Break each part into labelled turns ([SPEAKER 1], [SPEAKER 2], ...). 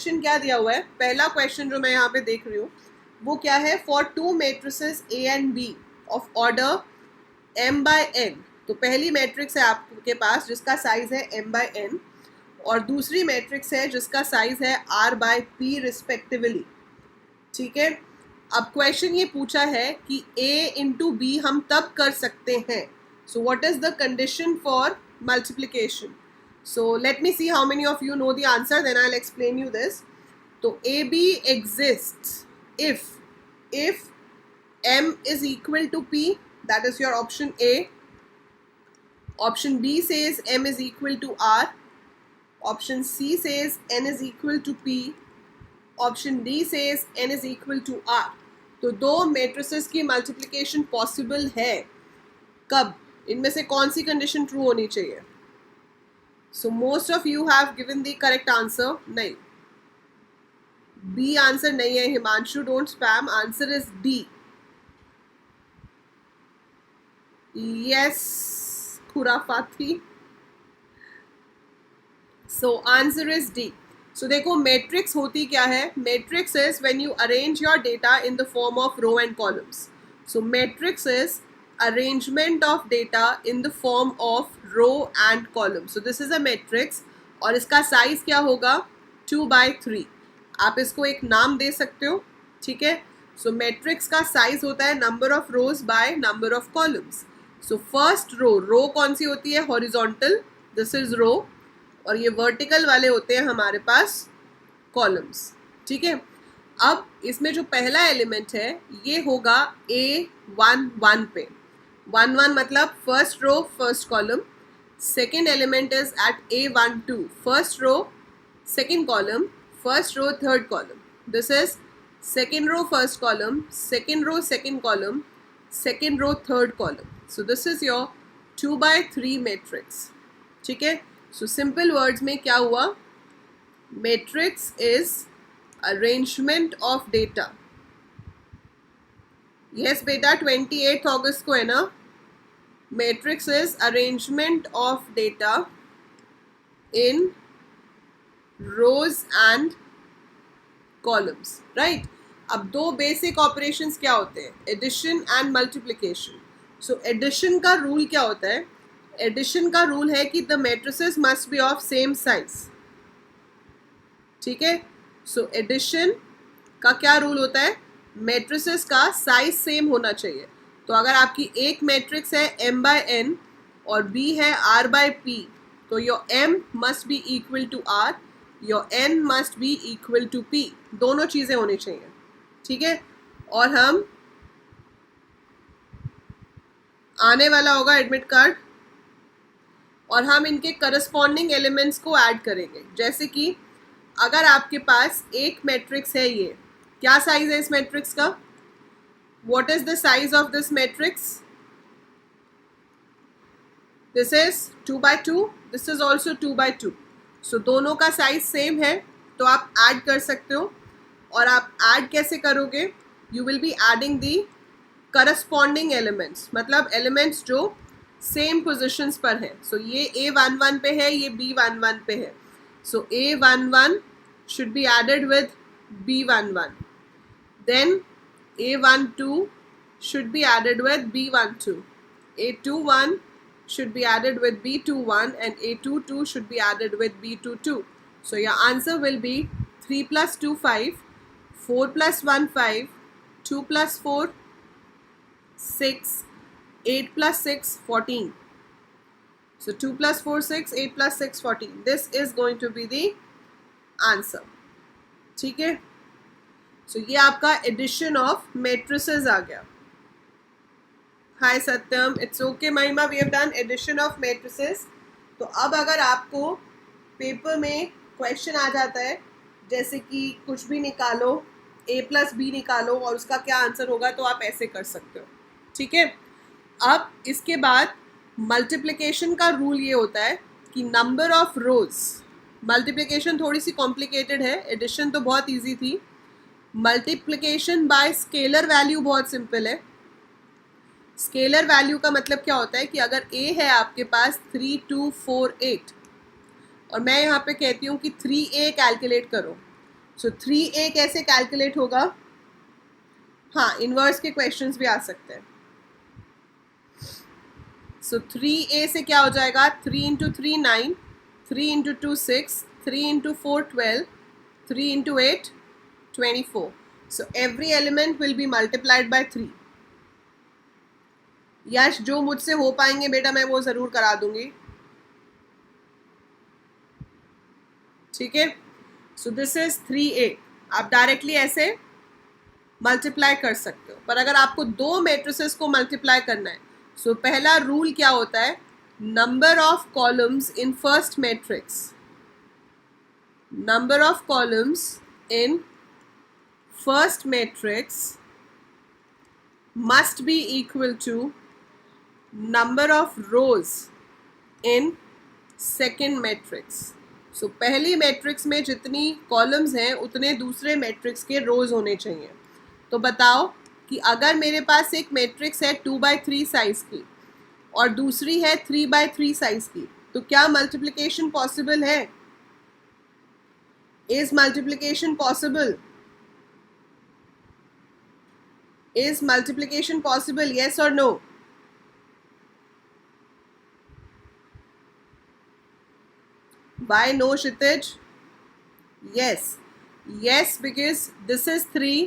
[SPEAKER 1] Question क्या दिया हुआ है, पहला क्वेश्चन जो मैं यहाँ पे देख रही हूँ वो क्या है, for two matrices A and B of order m by n। तो पहली मैट्रिक्स है आपके पास जिसका साइज है m बाय n और दूसरी मैट्रिक्स है जिसका साइज है r बाय p रिस्पेक्टिवली। ठीक है, अब क्वेश्चन ये पूछा है कि a इंटू बी हम तब कर सकते हैं, so what is the condition for multiplication. So let me see how many of you know the answer, then I'll explain you this. So AB exists if M is equal to P, that is your option A. Option B says M is equal to R. Option C says N is equal to P. Option D says N is equal to R. तो दो matrices की multiplication possible है, कब, इनमें से कौन सी condition true होनी चाहिए। So most of you have given the correct answer. नहीं, B answer नहीं है Himanshu, don't spam. Answer is D. Yes, खुराफाती. So answer is D. So देखो matrix होती क्या है, matrix is when you arrange your data in the form of row and columns. So matrix is arrangement of data in the form of row and column. So this is a matrix और इसका size क्या होगा 2/3। आप इसको एक नाम दे सकते हो, ठीक है। सो मैट्रिक्स का साइज होता है number of rows by number of columns. So first row कौन सी होती है, हॉरिजॉन्टल, दिस इज रो, और ये वर्टिकल वाले होते हैं हमारे पास कॉलम्स, ठीक है। अब इसमें जो पहला एलिमेंट है ये होगा A11 पे, 1 मतलब first row first column. Second element is at A12, first row second column, first row third column. This is second row first column, second row second column, second row third column. So this is your 2/3 matrix, ठीक है। So simple words में क्या हुआ, matrix is arrangement of data. Yes बेटा 28 अगस्त को है ना। Matrix is arrangement of data in rows and columns, right. अब दो बेसिक ऑपरेशंस क्या होते हैं, addition and multiplication. So addition का रूल क्या होता है, एडिशन का रूल है कि the matrices must be of same size, ठीक है। सो एडिशन का क्या रूल होता है, मैट्रिसेस का साइज सेम होना चाहिए। तो अगर आपकी एक मैट्रिक्स है m बाय n और b है r बाय p, तो your m must be equal to r, your n must be equal to p, दोनों चीज़ें होनी चाहिए, ठीक है। और हम आने वाला होगा एडमिट कार्ड और हम इनके करस्पॉन्डिंग एलिमेंट्स को ऐड करेंगे। जैसे कि अगर आपके पास एक मैट्रिक्स है, ये क्या साइज है इस मैट्रिक्स का, what is the size of this matrix, this is 2/2, this is also 2/2। सो दोनों का साइज सेम है तो आप ऐड कर सकते हो। और आप ऐड कैसे करोगे, you will be adding the corresponding elements, मतलब एलिमेंट्स जो सेम पोजिशंस पर हैं। सो ये A11 पे है, ये B11 पे है, so A11 should be added with B11, then A12 should be added with B12, A21 should be added with B21 and A22 should be added with B22. So your answer will be 3 plus 2 5, 4 plus 1 5, 2 plus 4 6, 8 plus 6 14. So 2 plus 4 6, 8 plus 6 14. This is going to be the answer, ठीक है। सो ये आपका addition of matrices आ गया। Hi Satyam, it's okay Mahima, we have done addition of matrices. तो अब अगर आपको पेपर में क्वेश्चन आ जाता है जैसे कि कुछ भी निकालो, a प्लस बी निकालो और उसका क्या आंसर होगा, तो आप ऐसे कर सकते हो, ठीक है। अब इसके बाद मल्टीप्लिकेशन का रूल ये होता है कि नंबर ऑफ रोज, मल्टीप्लिकेशन थोड़ी सी कॉम्प्लिकेटेड है, एडिशन तो बहुत इजी थी। मल्टीप्लिकेशन बाय स्केलर वैल्यू बहुत सिंपल है। स्केलर वैल्यू का मतलब क्या होता है कि अगर a है आपके पास 3 2 4 8 और मैं यहाँ पे कहती हूँ कि 3a कैलकुलेट करो, सो 3a कैसे कैलकुलेट होगा? हाँ, इनवर्स के क्वेश्चंस भी आ सकते हैं. सो 3a से क्या हो जाएगा? 3 into 3 9, 3 into 2 6, 3 into 4 12, 3 into 8 24. So every element will be multiplied by 3. यश, जो मुझसे हो पाएंगे बेटा मैं वो ज़रूर करा दूंगी. ठीक है. सो दिस इज 3a. आप डायरेक्टली ऐसे मल्टीप्लाई कर सकते हो, पर अगर आपको दो मैट्रिसेस को मल्टीप्लाई करना है, सो पहला रूल क्या होता है? Number of columns in first matrix, number of columns in first matrix must be equal to number of rows in second matrix. So पहली मैट्रिक्स में जितनी कॉलम्स हैं उतने दूसरे मैट्रिक्स के रोज होने चाहिए. तो बताओ कि अगर मेरे पास एक मैट्रिक्स है 2/3 साइज की और दूसरी है 3/3 साइज की, तो क्या मल्टीप्लिकेशन पॉसिबल है? Is multiplication possible? Is multiplication possible? Yes or no? Why no, Kshitij? Yes. Yes, because this is 3,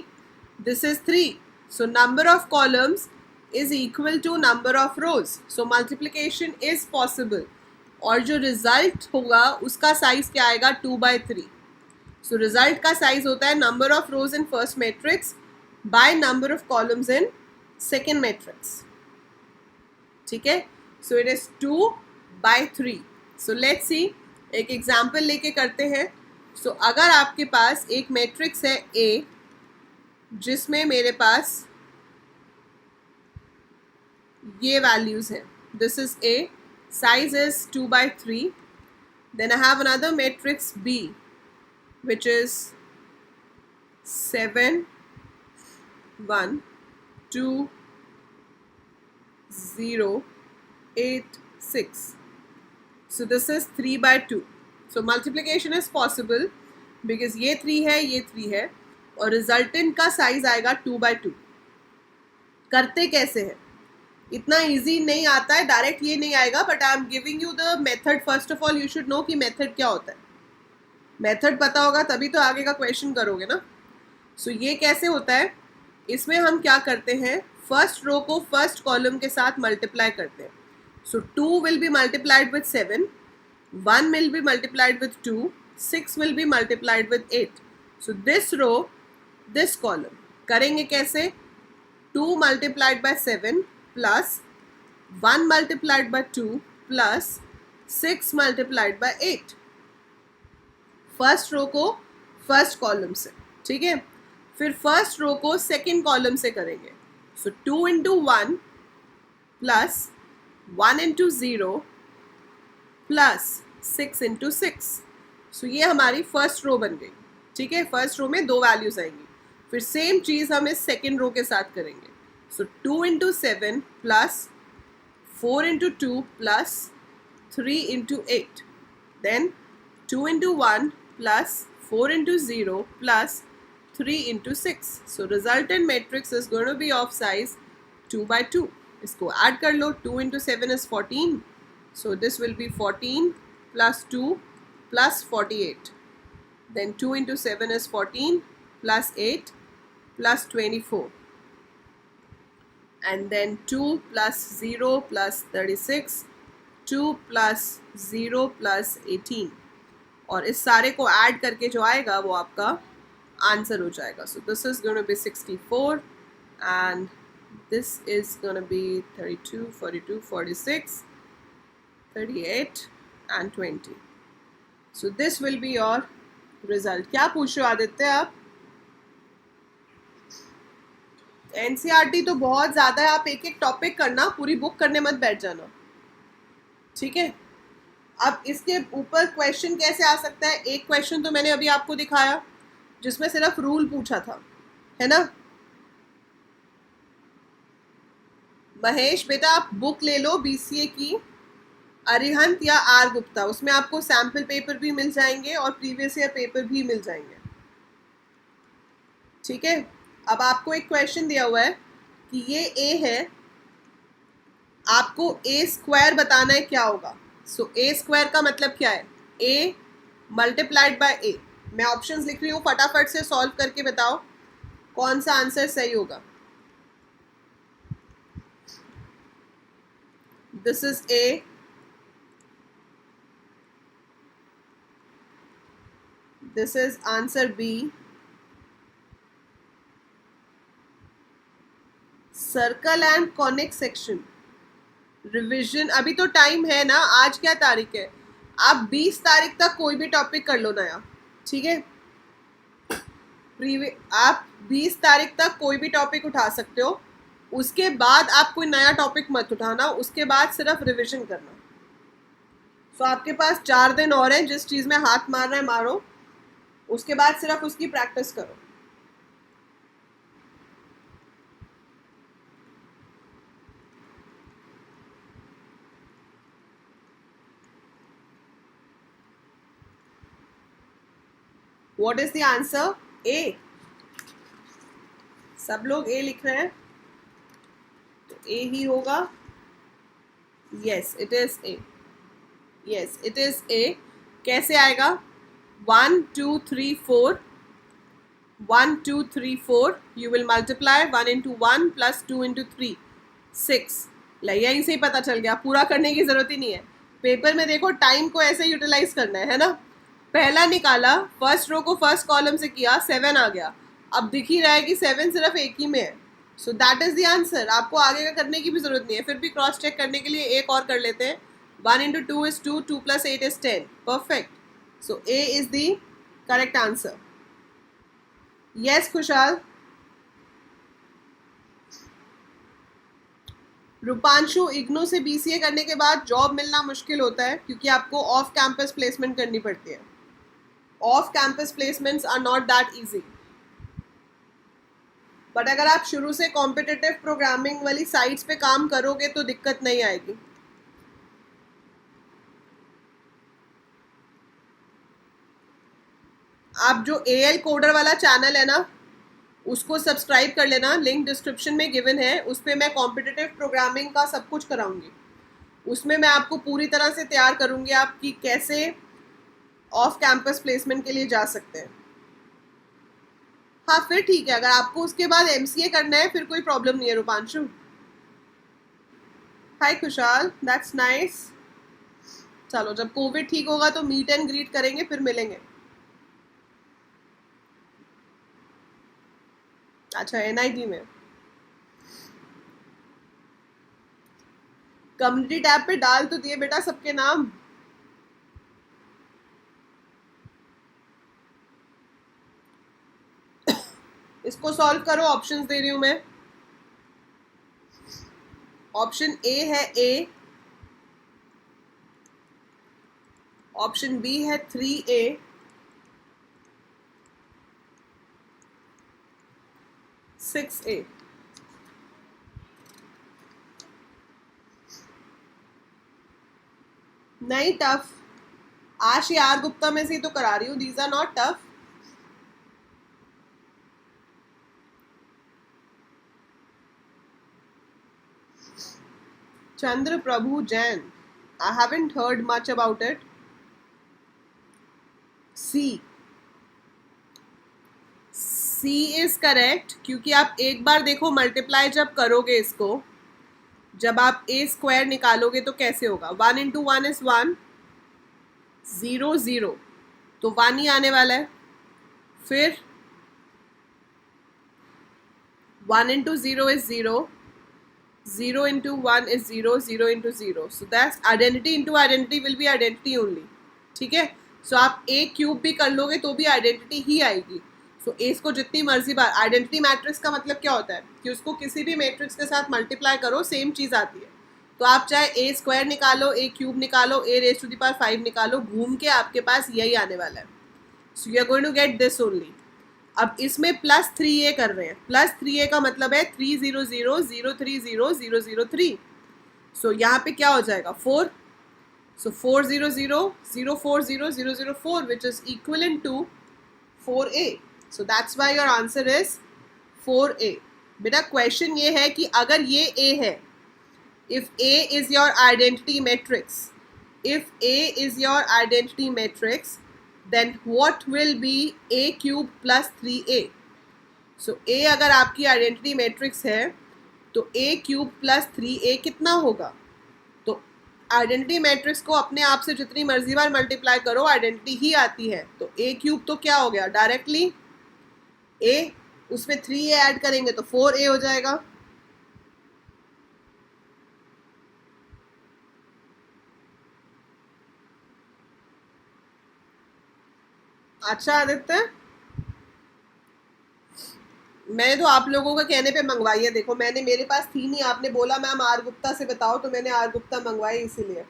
[SPEAKER 1] this is 3. So number of columns is equal to number of rows. So multiplication is possible. और जो result होगा उसका size क्या आएगा? 2/3. So result का size होता है number of rows in first matrix by number of columns in second matrix. ठीक है. So it is 2/3. So let's see, एक एग्जाम्पल लेके करते हैं. So अगर आपके पास एक मैट्रिक्स है A जिसमें मेरे पास ये वैल्यूज हैं. This is A, size is 2/3. Then I have another matrix B which is 7 1 2 0 8 6. So this is 3/2. So multiplication is possible because ये 3 है, ये 3 है, और रिजल्टेंट का साइज आएगा 2/2. करते कैसे हैं? इतना इजी नहीं आता है, डायरेक्ट ये नहीं आएगा, but I am giving you the method. First of all you should know कि मेथड क्या होता है. मेथड पता होगा तभी तो आगे का क्वेश्चन करोगे ना. सो ये कैसे होता है? इसमें हम क्या करते हैं? फर्स्ट रो को फर्स्ट कॉलम के साथ मल्टीप्लाई करते हैं. So 2 will be multiplied with 7, 1 will be multiplied with 2, 6 will be multiplied with 8. So this row, this column करेंगे कैसे? 2 multiplied by 7 plus 1 multiplied by 2 plus 6 multiplied by 8. First row को first column से. ठीक है. फिर first row को second column से करेंगे. So 2 into 1 plus 1 into 0 plus 6 into 6. सो ये हमारी फर्स्ट रो बन गई. ठीक है. फर्स्ट रो में दो वैल्यूज आएंगी. फिर सेम चीज़ हम इस सेकेंड रो के साथ करेंगे. So 2 into 7 plus 4 into 2 plus 3 into 8. Then 2 into 1 plus 4 into 0 plus 3 into 6. So resultant matrix is going to be of size 2/2. इसको add कर लो. 2 into 7 is 14. So this will be 14 plus 2 plus 48. Then 2 into 7 is 14 plus 8 plus 24. And then 2 plus 0 plus 36. 2 plus 0 plus 18. और इस सारे को add करके जो आएगा वो आपका आंसर हो जाएगा. सो this is gonna be 64 and this is gonna be 32 42 46 38 and 20. So this will be your result. क्या पूछ रहे हो आदित्य आप? एनसीईआरटी तो बहुत ज़्यादा है. आप एक एक टॉपिक करना, पूरी बुक करने मत बैठ जाना. ठीक है. अब इसके ऊपर क्वेश्चन कैसे आ सकता है? एक क्वेश्चन तो मैंने अभी आपको दिखाया जिसमें सिर्फ रूल पूछा था, है ना. महेश बेटा आप बुक ले लो बीसीए की, अरिहंत या आर गुप्ता. उसमें आपको सैम्पल पेपर भी मिल जाएंगे और प्रीवियस ईयर पेपर भी मिल जाएंगे. ठीक है, अब आपको एक क्वेश्चन दिया हुआ है कि ये a है, आपको a स्क्वायर बताना है क्या होगा। सो a स्क्वायर का मतलब क्या है, a मल्टीप्लाइड बाय a। मैं ऑप्शंस लिख रही हूँ, फटाफट से सॉल्व करके बताओ कौन सा आंसर सही होगा। This is a, this is answer b, circle and conic section revision. अभी तो टाइम है ना, आज क्या तारीख है, आप 20 तारीख तक कोई भी टॉपिक कर लो नया, ठीक है। आप 20 तारीख तक कोई भी टॉपिक उठा सकते हो, उसके बाद आप कोई नया टॉपिक मत उठाना, उसके बाद सिर्फ रिवीजन करना। सो आपके पास 4 दिन और हैं, जिस चीज़ में हाथ मारना है मारो, उसके बाद सिर्फ उसकी प्रैक्टिस करो। What is the answer? A। सब लोग A लिख रहे हैं, तो A ही होगा। Yes, it is A. Yes, it is A। कैसे आएगा, 1 2 3 4, 1 2 3 4, you will multiply 1 into 1 plus 2 into 3, 6। यहीं से ही पता चल गया, पूरा करने की जरूरत ही नहीं है। पेपर में देखो टाइम को ऐसे यूटिलाइज करना है ना। पहला निकाला, फर्स्ट रो को फर्स्ट कॉलम से किया, 7 आ गया। अब दिख ही रहा है कि 7 सिर्फ एक ही में है, so that is the answer. आपको आगे का करने की भी जरूरत नहीं है। फिर भी क्रॉस चेक करने के लिए एक और कर लेते हैं। 1 into 2 is 2, 2 plus 8 is 10, perfect। So A is the correct answer। Yes Khushal. रूपांशु, IGNOU से BCA करने के बाद जॉब मिलना मुश्किल होता है, क्योंकि आपको ऑफ कैंपस प्लेसमेंट करनी पड़ती है। Off campus placements are not that easy, but अगर आप शुरू से कॉम्पिटिटिव प्रोग्रामिंग वाली साइट्स पे काम करोगे तो दिक्कत नहीं आएगी। आप जो AL कोडर वाला चैनल है ना, उसको सब्सक्राइब कर लेना, लिंक डिस्क्रिप्शन में गिवन है। उस पर मैं कॉम्पिटिटिव प्रोग्रामिंग का सब कुछ कराऊंगी। उसमें मैं आपको पूरी तरह से तैयार करूंगी आपकी कैसे ऑफ कैंपस प्लेसमेंट के लिए जा सकते हैं। हाँ फिर ठीक है, अगर आपको उसके बाद MCA करना है फिर कोई प्रॉब्लम नहीं है रूपांशु। हाय खुशाल, दैट्स नाइस। चलो जब कोविड ठीक होगा तो मीट एंड ग्रीट करेंगे, फिर मिलेंगे। अच्छा, NIT में। कम्युनिटी टैब पे डाल तो दिए बेटा सबके नाम। इसको सॉल्व करो, ऑप्शंस दे रही हूं मैं। ऑप्शन A है A, ऑप्शन B है 3A, सिक्स A। नहीं टफ, आर गुप्ता में से तो करा रही हूँ, these are not tough. Chandra Prabhu Jain, I haven't heard much about it। C is correct, क्योंकि आप एक बार देखो मल्टीप्लाई जब करोगे इसको, जब आप A स्क्वायर निकालोगे तो कैसे होगा, 1 into 1 is 1, 0 0, तो 1 ही आने वाला है। फिर 1 into 0 is 0, 0 into 1 is 0, 0 into 0, so that's identity into identity will be identity only। ठीक है, सो आप A क्यूब भी कर लोगे तो भी आइडेंटिटी ही आएगी। सो A को जितनी मर्जी बार, आइडेंटिटी मैट्रिक्स का मतलब क्या होता है कि उसको किसी भी मैट्रिक्स के साथ मल्टीप्लाई करो सेम चीज़ आती है। तो आप चाहे A स्क्वायर निकालो, A क्यूब निकालो, A raise to the power 5 निकालो, घूम के आपके पास यही आने वाला है। So you are going to get this only. अब इसमें प्लस 3A कर रहे हैं, प्लस 3A का मतलब है 300 030 सो यहाँ पे क्या हो जाएगा 4, so 400 040 004 which is equivalent to 4A। So that's why your answer is 4A। बेटा क्वेश्चन ये है कि अगर ये A है, if A is your identity matrix, if A is your identity matrix, then what will be A cube plus 3A? So A अगर आपकी identity matrix है तो A क्यूब प्लस 3A कितना होगा? तो आइडेंटिटी मैट्रिक्स को अपने आप से जितनी मर्जी बार मल्टीप्लाई करो आइडेंटिटी ही आती है। तो A क्यूब तो क्या हो गया, डायरेक्टली A, उसमें 3A ऐड करेंगे तो 4A हो जाएगा। अच्छा आदित्य, मैंने तो आप लोगों का कहने पे मंगवाई है। देखो मैंने, मेरे पास थी नहीं, आपने बोला मैम आर गुप्ता से बताओ तो मैंने आर गुप्ता मंगवाई इसीलिए।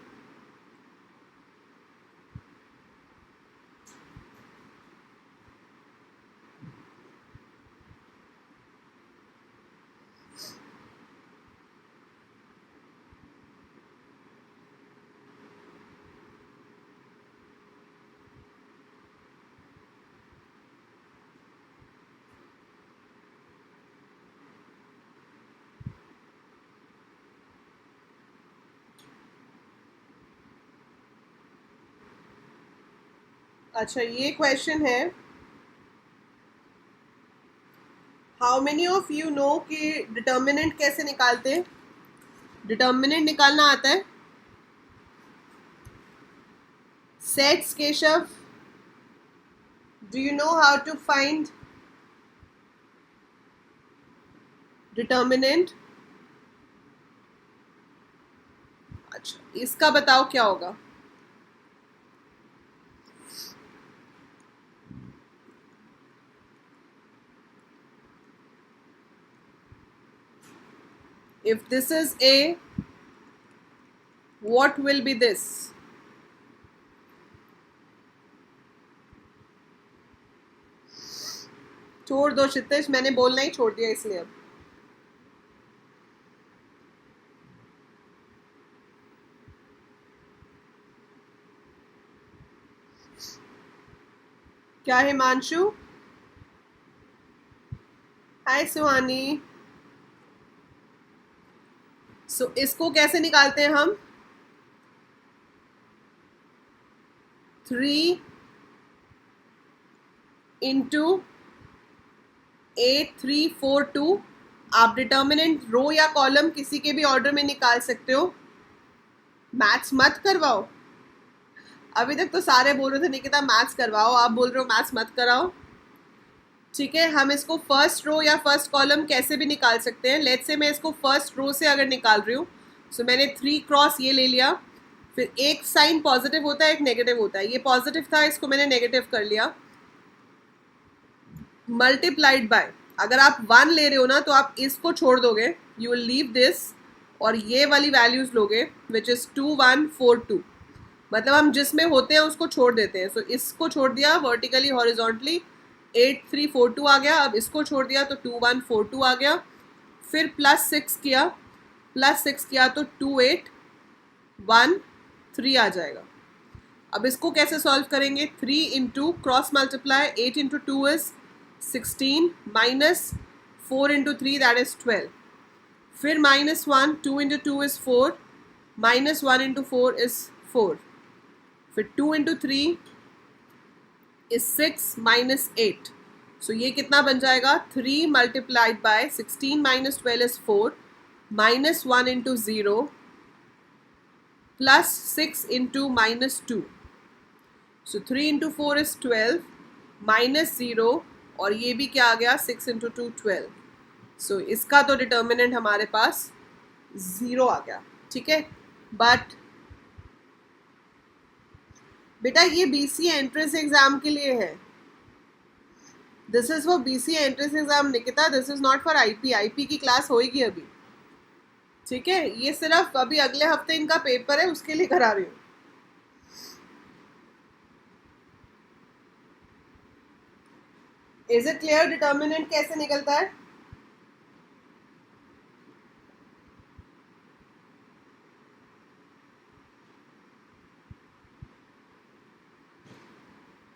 [SPEAKER 1] अच्छा ये क्वेश्चन है, how many of you know कि डिटर्मिनेंट कैसे निकालते हैं? डिटर्मिनेंट निकालना आता है? सेट्स Keshav, do you know how to find determinant? अच्छा इसका बताओ क्या होगा? If this is A, what will be this? छोड़ दो क्षितिज, मैंने बोलना ही छोड़ दिया इसलिए। अब क्या है हिमांशु? हाय सुहानी। सो इसको कैसे निकालते हैं हम? 3 इंटू 8 3 4 2। आप डिटर्मिनेंट रो या कॉलम किसी के भी ऑर्डर में निकाल सकते हो। मैथ्स मत करवाओ। अभी तक तो सारे बोल रहे थे निकिता मैथ्स करवाओ, आप बोल रहे हो मैथ्स मत कराओ। ठीक है, हम इसको फर्स्ट रो या फर्स्ट कॉलम कैसे भी निकाल सकते हैं। लेट्स से मैं इसको फर्स्ट रो से अगर निकाल रही हूँ, सो मैंने 3 क्रॉस ये ले लिया, फिर एक साइन पॉजिटिव होता है एक नेगेटिव होता है, ये पॉजिटिव था इसको मैंने नेगेटिव कर लिया, मल्टीप्लाइड बाय, अगर आप 1 ले रहे हो ना तो आप इसको छोड़ दोगे, यू विल लीव दिस और ये वाली वैल्यूज लोगे विच इज 2 1 4 2, मतलब हम जिसमें होते हैं उसको छोड़ देते हैं। सो इसको छोड़ दिया वर्टिकली हॉरिजॉन्टली, 8 3 4 2 आ गया। अब इसको छोड़ दिया तो 2 1 4 2 आ गया, फिर प्लस 6 किया तो 2 8 1 3 आ जाएगा। अब इसको कैसे सॉल्व करेंगे? 3 into cross multiply, 8 into 2 is 16 minus 4 into 3 that is 12, फिर minus 1, 2 into 2 is 4, minus 1 into 4 is 4, फिर 2 इंटू 3 इज 6 माइनस 8। सो ये कितना बन जाएगा? 3 multiplied by 16 minus 12 is 4, minus 1 into 0 plus 6 into minus 2। So 3 into 4 is 12 minus 0 और ये भी क्या आ गया? 6 इंटू 2 12। सो इसका तो डिटर्मिनेंट हमारे पास 0 आ गया। ठीक है, बट बेटा ये BCA एंट्रेंस एग्जाम के लिए है, this is for BCA entrance exam Nikita, this is not for IP की क्लास होएगी अभी। ठीक है, ये सिर्फ अभी अगले हफ्ते इनका पेपर है उसके लिए करा रही हूँ। इज इट क्लियर डिटर्मिनेंट कैसे निकलता है?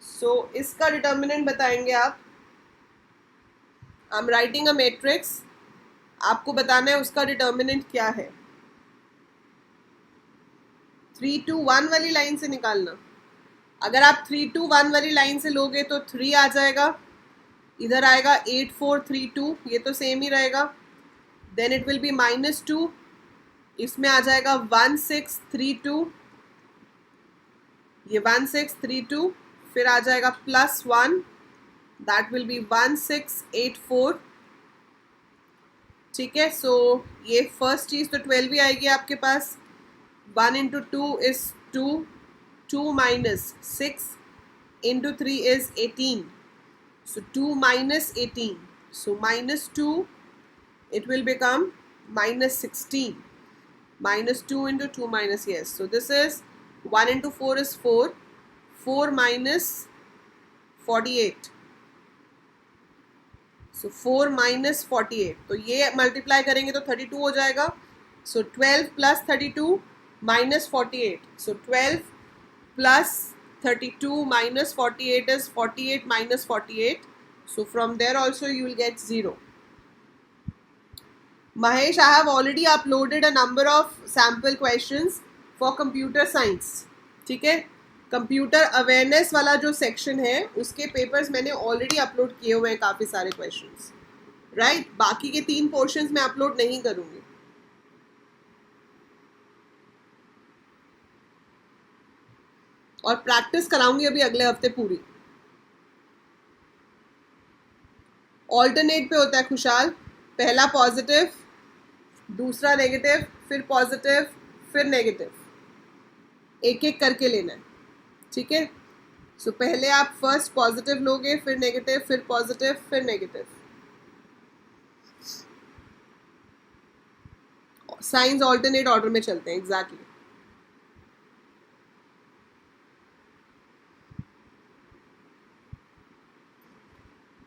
[SPEAKER 1] सो इसका डिटर्मिनेंट बताएंगे आप। I am writing a matrix, आपको बताना है उसका डिटर्मिनेंट क्या है। 3 2 1 वाली लाइन से निकालना। अगर आप 3 2 1 वाली लाइन से लोगे तो 3 आ जाएगा, इधर आएगा 8 4 3 2, ये तो सेम ही रहेगा। देन इट विल बी -2, इसमें आ जाएगा 1 6 3 2, ये 1 6 3 2, फिर आ जाएगा +1, दैट विल बी 1 6 8 4। ठीक है, सो ये फर्स्ट चीज़ तो 12 ही आएगी आपके पास। 1 into 2 is 2, 2 minus 6 into 3 is 18, so 2 minus 18, so -2, it will become -16, -2 into 2 minus, yes, so this is 1 into 4 is 4, 4 minus 48, so 4 minus 48, तो ये मल्टीप्लाई करेंगे तो 32 हो जाएगा। so 12 plus 32 minus 48, so 12 plus 32 minus 48 is 48 minus 48, so from there also you will get 0. Mahesh, I have already uploaded a number of sample questions for computer science. ठीक है, computer awareness वाला जो section है उसके papers मैंने already upload किए हुए हैं, काफ़ी सारे क्वेश्चंस, राइट। बाकी के 3 पोर्शंस मैं अपलोड नहीं करूँगी। और प्रैक्टिस कराऊंगी अभी अगले हफ्ते पूरी। ऑल्टरनेट पे होता है खुशहाल, पहला पॉजिटिव, दूसरा नेगेटिव, फिर पॉजिटिव, फिर नेगेटिव, एक एक करके लेना है। ठीक है, सो पहले आप फर्स्ट पॉजिटिव लोगे, फिर नेगेटिव, फिर पॉजिटिव, फिर नेगेटिव। साइंस ऑल्टरनेट ऑर्डर में चलते हैं, एग्जैक्टली।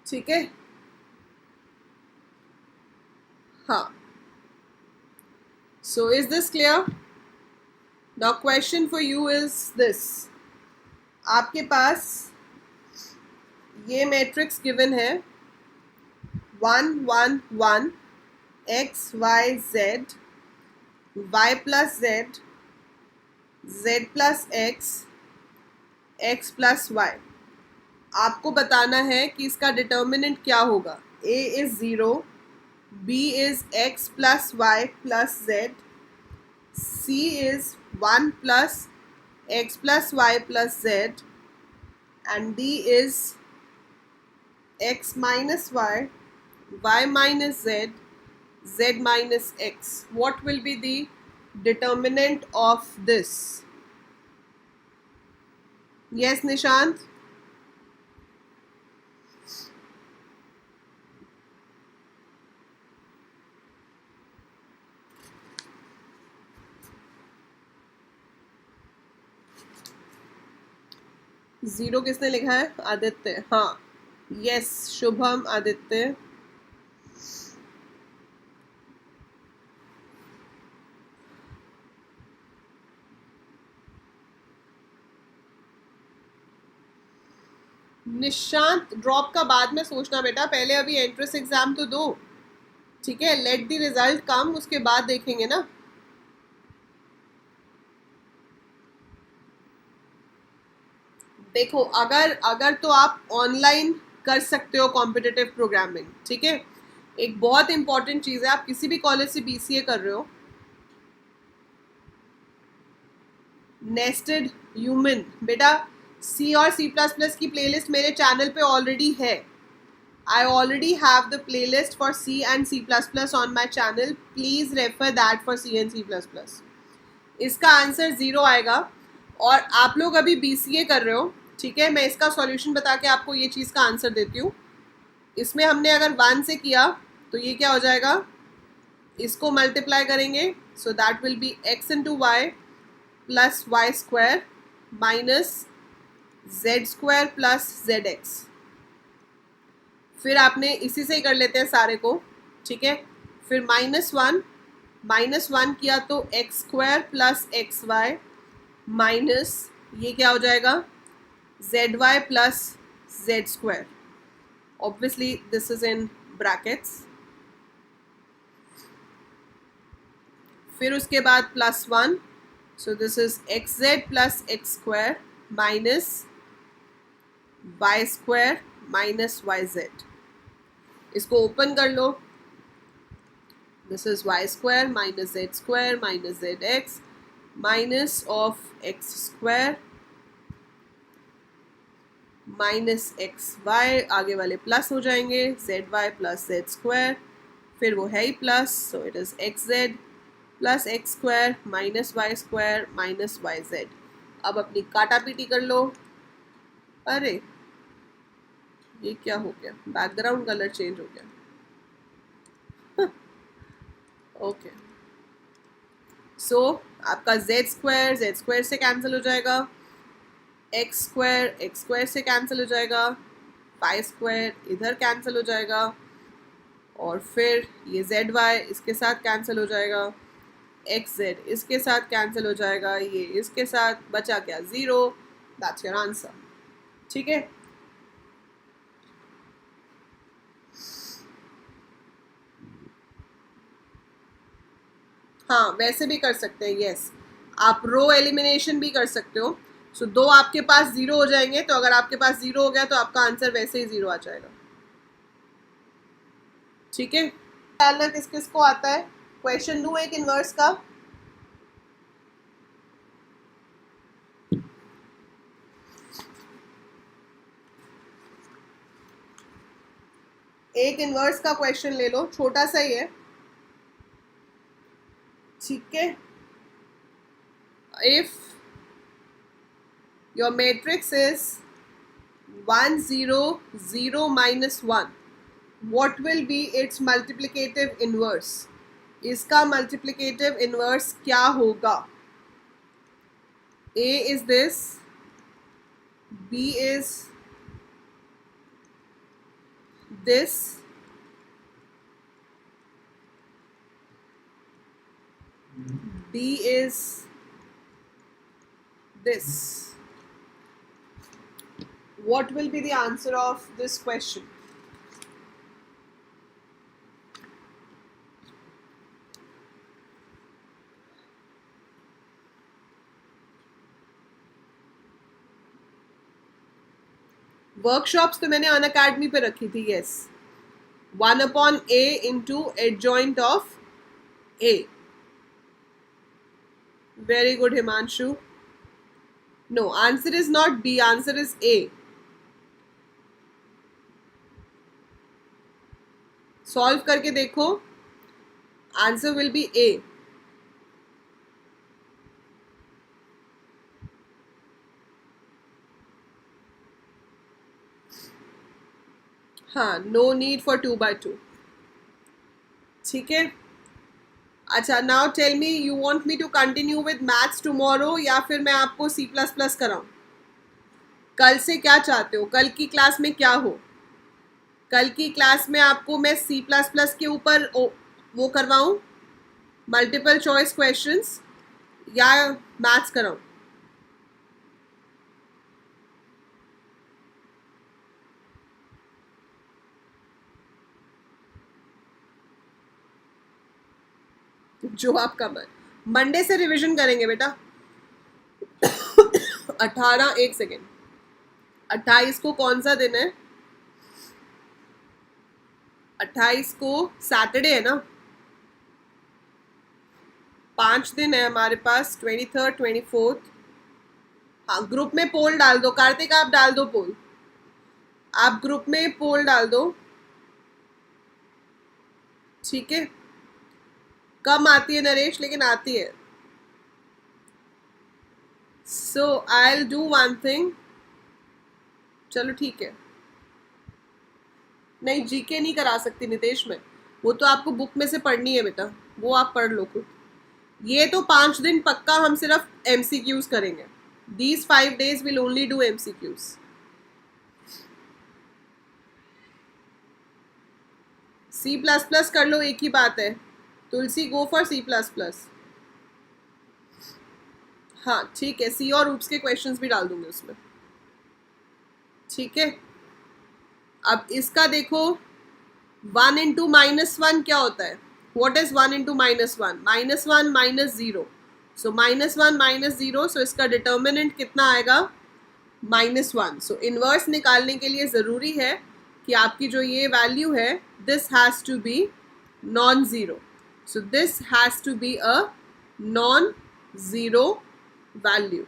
[SPEAKER 1] ठीक है, हाँ। So is this clear? Now question for you is this, आपके पास ये मैट्रिक्स गिवन है 1 1 1 x y z, y plus z, z plus x, x plus y। आपको बताना है कि इसका डिटर्मिनेंट क्या होगा। a is 0, b is x plus y plus z, c is 1 plus x plus y plus z, and d is x minus y, y minus z, z minus x. What will be the determinant of this? Yes, Nishant? Zero किसने लिखा है? आदित्य, हाँ, yes, Shubham Aditya. Nishant, drop का बाद में सोचना बेटा, पहले अभी एंट्रेंस एग्जाम तो दो। ठीक है, लेट द रिजल्ट कम, उसके बाद देखेंगे ना। देखो, अगर तो आप ऑनलाइन कर सकते हो कॉम्पिटिटिव प्रोग्रामिंग, ठीक है। एक बहुत इंपॉर्टेंट चीज़ है, आप किसी भी कॉलेज से BCA कर रहे हो, नेस्टेड ह्यूमन, बेटा C और C++ की प्लेलिस्ट मेरे चैनल पे ऑलरेडी है। I already have the playlist for C and C++ on my channel. Please refer that for C and C++. इसका आंसर 0 आएगा। और आप लोग अभी BCA कर रहे हो, ठीक है, मैं इसका सॉल्यूशन बता के आपको ये चीज़ का आंसर देती हूँ। इसमें हमने अगर 1 से किया तो ये क्या हो जाएगा, इसको मल्टीप्लाई करेंगे, so that will be x into y plus y square minus z square plus z x. फिर आपने इसी से ही कर लेते हैं सारे को, ठीक है। फिर -1 किया तो x square plus x y minus ये क्या हो जाएगा, z y plus z square. Obviously this is in brackets, फिर उसके बाद +1, so this is xz plus x square minus y square minus yz. इसको ओपन कर लो. This is y square minus z square minus zx minus of x square minus x y, आगे वाले plus हो जाएंगे, z y plus z square, फिर वो है ही plus, so it is x z plus x square minus y square minus y z. अब अपनी काटा पीटी कर लो. अरे ये क्या हो गया, बैकग्राउंड कलर चेंज हो गया. ओके, सो आपका जेड स्क्वायर से कैंसिल हो जाएगा, एक्स स्क्वायर से कैंसिल हो जाएगा, वाई स्क्वायर इधर कैंसिल हो जाएगा, और फिर ये जेड वाई इसके साथ कैंसिल हो जाएगा, एक्स जेड इसके साथ कैंसिल हो जाएगा, ये इसके साथ, बचा क्या, 0. That's your answer. ठीक है. हाँ, वैसे भी कर सकते हैं. यस, आप रो एलिमिनेशन भी कर सकते हो. सो 2 आपके पास 0 हो जाएंगे, तो अगर आपके पास 0 हो गया तो आपका आंसर वैसे ही 0 आ जाएगा. ठीक है. डालना किस किस को आता है. क्वेश्चन दूं एक इनवर्स का. एक इनवर्स का क्वेश्चन ले लो, छोटा सा ही है. ठीक है. If your matrix is 1 0 0 minus 1, what will be its multiplicative inverse. इसका multiplicative inverse क्या होगा. A is this, B is this, B is this. What will be the answer of this question? Workshops तो मैंने Unacademy पे रखी थी. Yes, 1/a into adjoint of a. Very good Himanshu. No, answer is not b, answer is a. Solve करके देखो, answer will be a. हाँ, no need for 2/2. ठीक है. अच्छा, now tell me, you want me to continue with maths tomorrow या फिर मैं आपको C++ कराऊं. कल से क्या चाहते हो, कल की क्लास में क्या हो. कल की क्लास में आपको मैं C++ के ऊपर वो करवाऊं, मल्टीपल चॉइस क्वेश्चंस, या मैथ्स कराऊं. जो आपका मन. मंडे से रिवीजन करेंगे बेटा. 18, एक सेकेंड, 28 को कौन सा दिन है. 28 को सैटरडे है ना. 5 दिन है हमारे पास, 23rd 24th. हाँ, ग्रुप में पोल डाल दो. कार्तिक आप डाल दो पोल, आप ग्रुप में पोल डाल दो. ठीक है. कम आती है नरेश, लेकिन आती है. So I will do one thing. चलो ठीक है. नहीं, जीके नहीं करा सकती नितेश में, वो तो आपको बुक में से पढ़नी है बेटा, वो आप पढ़ लो खुद. ये तो 5 दिन पक्का हम सिर्फ MCQs करेंगे. These 5 days will only do MCQs. C++ कर लो, एक ही बात है. तुलसी, गो फॉर C++. हाँ ठीक है, C और रूट्स के क्वेश्चंस भी डाल दूंगे उसमें. ठीक है. अब इसका देखो, 1 इंटू -1 क्या होता है? What is 1 into -1? -1 -0. सो -1 -0, सो इसका डिटर्मिनेंट कितना आएगा? -1. सो इन्वर्स निकालने के लिए ज़रूरी है कि आपकी जो ये वैल्यू है, this has to be non zero. So this has to be a non zero value.